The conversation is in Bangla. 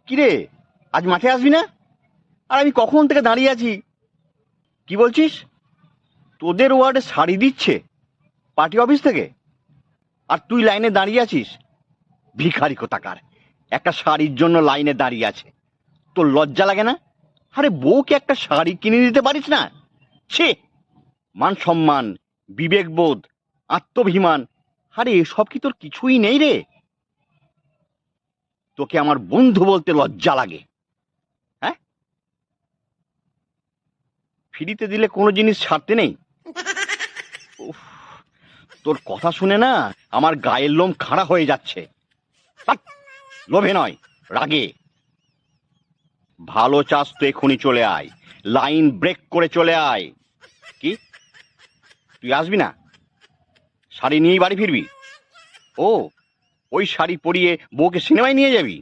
কিরে, আজ মাঠে আসবি না? আর আমি কখন থেকে দাঁড়িয়ে আছি। কি বলছিস? তোদের ওয়ার্ডে শাড়ি দিচ্ছে পার্টি অফিস থেকে, আর তুই লাইনে দাঁড়িয়ে আছিস? ভিখারি কোথাকার, একটা শাড়ির জন্য লাইনে দাঁড়িয়ে আছে। তোর লজ্জা লাগে না? আরে বউকে একটা শাড়ি কিনে দিতে পারিস না? ছি! মান সম্মান, বিবেকবোধ, আত্মভিমান, আরে এসব কি তোর কিছুই নেই রে? তোকে আমার বন্ধু বলতে লজ্জা লাগে? হ্যাঁ, ফ্রিতে দিলে কোনো জিনিস ছাড়তে নেই? উফ, তোর কথা শুনে না আমার গায়ের লোম খাড়া হয়ে যাচ্ছে। হাট! লোভে নয়, রাগে। ভালো চাস তো এখনই চলে আয়, লাইন ব্রেক করে চলে আয়। কি, তুই আসবি না? শাড়ি নিয়েই বাড়ি ফিরবি? ও, ওই শাড়ি পরিয়ে বউকে সিনেমায় নিয়ে যাবি?